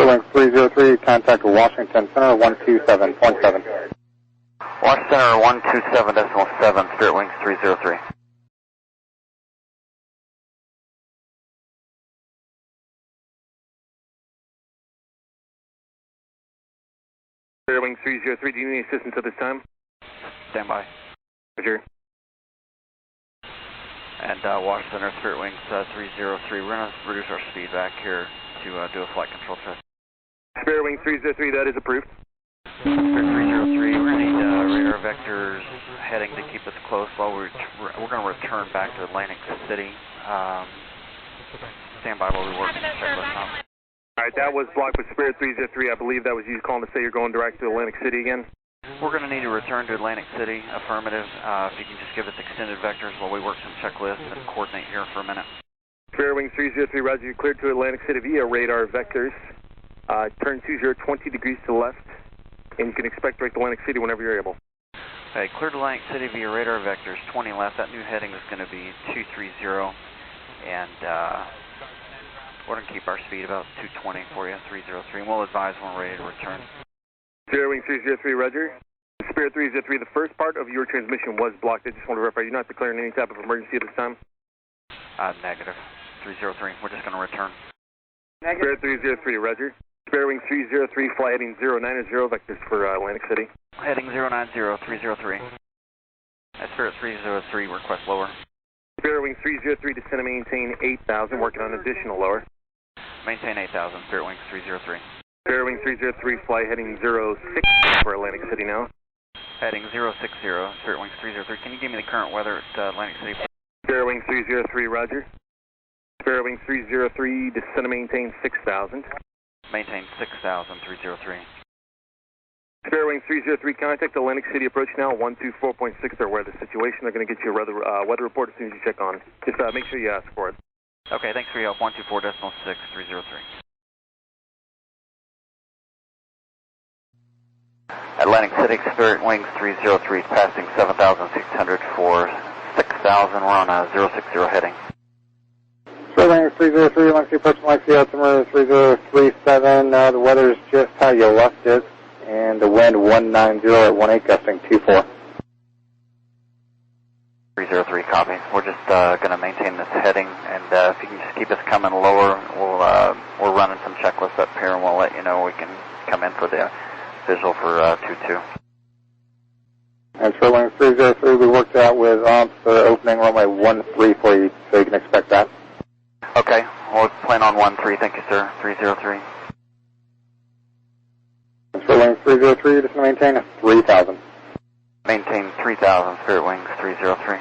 Wings 303, contact Washington Center 127.7. Washington Center 127.7, Spirit Wings 303. Spirit Wings 303, do you need assistance at this time? Stand by. Roger. And Washington Center, Spirit Wings 303, we're going to reduce our speed back here to do a flight control check. Spirit Wings 303, that is approved. Spirit 303, we're going to need radar vectors heading to keep us close while we're going to return back to Atlantic City. Stand by while we work the checklist out. Alright, that was blocked with Spirit 303. I believe that was you calling to say you're going direct to Atlantic City again? We're going to need to return to Atlantic City, affirmative. If you can just give us extended vectors while we work some checklists and coordinate here for a minute. Spirit Wings 303, roger, you're cleared to Atlantic City via radar vectors. Turn 20 degrees to the left, and you can expect direct to Atlantic Clear whenever you're able. Okay, cleared Atlantic City via radar vectors, 20 left. That new heading is going to be 230, and we're going to keep our speed about 220 for you, 303, and we'll advise when we're ready to return. Spirit Wings 303, roger. Spirit 303, the first part of your transmission was blocked. I just want to verify you're not declaring any type of emergency at this time? Negative. 303, we're just going to return. Negative. Spirit 303, roger. Spirit Wings 303, fly heading 090, vectors for Atlantic City. Heading 090, 303. At Spirit 303, request lower. Spirit Wings 303, descend and maintain 8,000, working on additional lower. Maintain 8,000, Spirit Wings 303. Spirit Wings 303, fly heading 06 for Atlantic City now. Heading 060, Spirit Wings 303. Can you give me the current weather at Atlantic City? Spirit Wings 303, roger. Spirit Wings 303, descend and maintain 6,000. Maintain 6,000, 303. Spirit Wings 303, contact Atlantic City approach now, 124.6. They're aware of the situation. They're going to get you a weather report as soon as you check on. Just make sure you ask for it. Okay, thanks for your help. 124.6, 303. Atlantic City, Spirit Wings 303, passing 7,600 for 6,000. We're on a 060 heading. Spirit Wings 303, Atlantic City approach, Atlantic City altimeter 3037. The weather's just how you left it, and the wind 190 at 18, gusting 24. 303, copy. We're just going to maintain this heading, and if you can just keep us coming lower, we're running some checklists up here, and we'll let you know we can come in for the visual for 22. And Spirit Wings 303, we worked out with for opening runway 13 for you, so you can expect that. Okay, we'll plan on 13. Thank you, sir. 303. And Spirit Wings 303, just maintain 3,000. Maintain 3,000, Spirit Wings 303.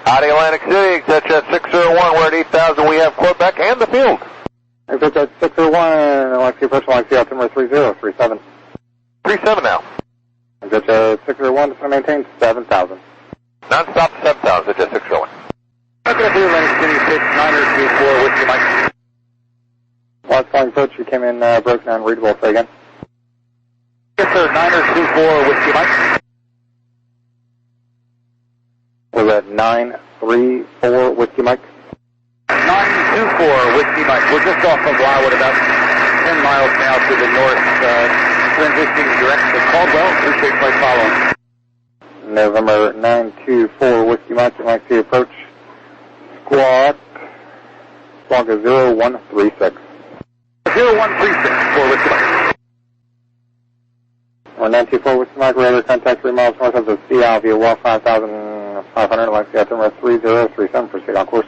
Howdy, Atlantic City, exit at 601, we're at 8,000, we have Quebec and the field. Exit at 601, Atlantic City approach, Atlantic City altimeter 3037. 37 now. Exit at 601, just maintain 7,000. Non-stop 7,000, exit 601. Okay, for Atlantic City 6924, Whiskey Mike. Last flying approach, you came in broken and readable, say again. Yes, sir, 924, Whiskey Mike. Was that 934 Whiskey Mike? 924, Whiskey Mike. We're just off of Wildwood, about 10 miles now to the north, transitioning direct to Caldwell. Appreciate flight following. November 924 Whiskey Mike, Atlantic City approach. Squawk is 0136. 0136 for Whiskey Mike. Or 924 Whiskey Mike, radar contact 3 miles north of the Sea via well 5,500, Atlantic City altimeter 3037, proceed on course.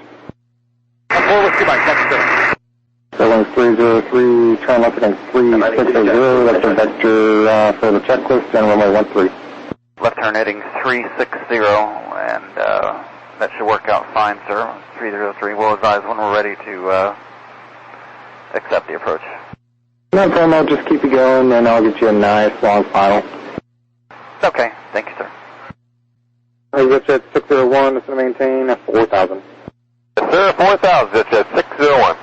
4 Whiskey Mike, next sir. Wings 303, turn left heading 360, that's a vector for the checklist, and runway 13. Left turn heading 360, and that should work out fine, sir. 303, we'll advise when we're ready to accept the approach. No problem, I'll just keep you going, and I'll get you a nice long final. Okay, thank you, sir. Exit at 601, it's going to maintain 4,000. Yes, sir, 4,000, it's at 601.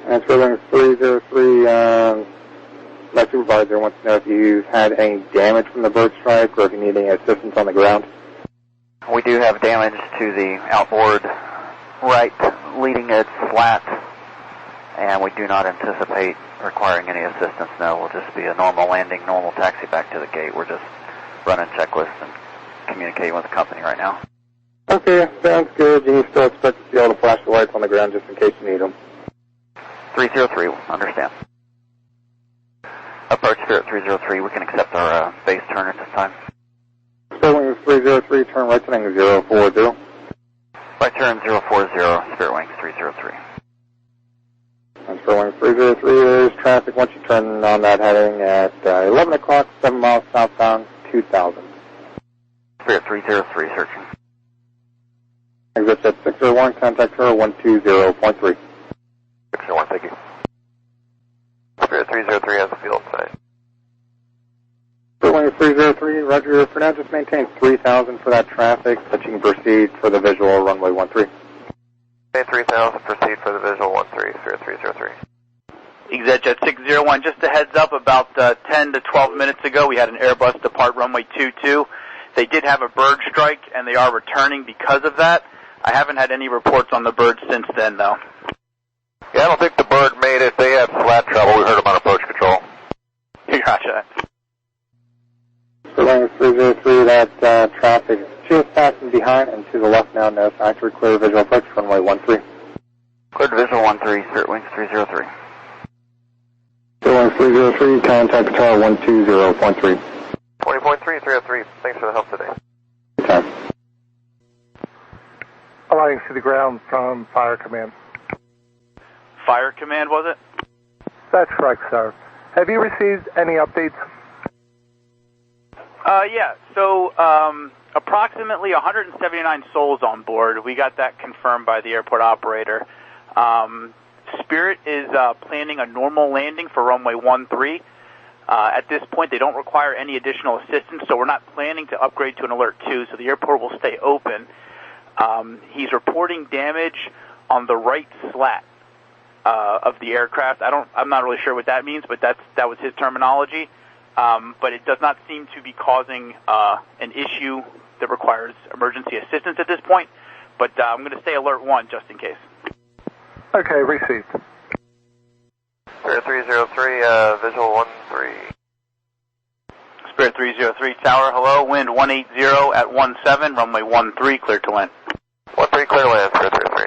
And Wings 303, my supervisor wants to know if you've had any damage from the bird strike or if you need any assistance on the ground. We do have damage to the outboard right leading edge SLATS, and we do not anticipate requiring any assistance, no. We'll just be a normal landing, normal taxi back to the gate. We're just running checklists and communicating with the company right now. Okay, sounds good. You still expect to see all the flash lights on the ground just in case you need them. 303, understand. Approach Spirit 303, we can accept our base turn at this time. Spirit Wings 303, turn right to 040. Right turn 040, Spirit Wings 303. And Spirit Wings 303, there's traffic once you turn on that heading at 11 o'clock, 7 miles southbound, 2000. Spirit 303, searching. Exit at 601, contact her 120.3. 601, thank you. Spirit 303 has a field site. Spirit Wings 303, roger. For now, just maintain 3000 for that traffic, but you can proceed for the visual runway 13. Okay, 3000, proceed for the visual 13, Spirit 303. ExecJet 601, just a heads up, about 10 to 12 minutes ago, we had an Airbus depart runway 22. They did have a bird strike, and they are returning because of that. I haven't had any reports on the bird since then, though. Yeah, I don't think the bird made it. They had flat trouble. We heard them on approach control. Gotcha. Spirit Wings 303, that traffic is just passing behind and to the left now, no factory, clear visual approach, runway 13. Cleared visual 13, Spirit Wings 303. Spirit Wings 303, contact tower 120.3. 20.3, 303. Thanks for the help today. Time. Aligning to the ground from Fire Command. Fire Command, was it? That's correct, sir. Have you received any updates? Yeah, so approximately 179 souls on board. We got that confirmed by the airport operator. Spirit is planning a normal landing for runway 13. At this point, they don't require any additional assistance, so we're not planning to upgrade to an Alert 2, so the airport will stay open. He's reporting damage on the right slat of the aircraft. I'm not really sure what that means, but that was his terminology. But it does not seem to be causing an issue that requires emergency assistance at this point. But I'm going to stay Alert 1 just in case. Okay, received. Spirit 303, visual 13. Spirit 303, tower, hello, wind 180 at 17, runway 13, clear to land. 13, clear land, Spirit 303.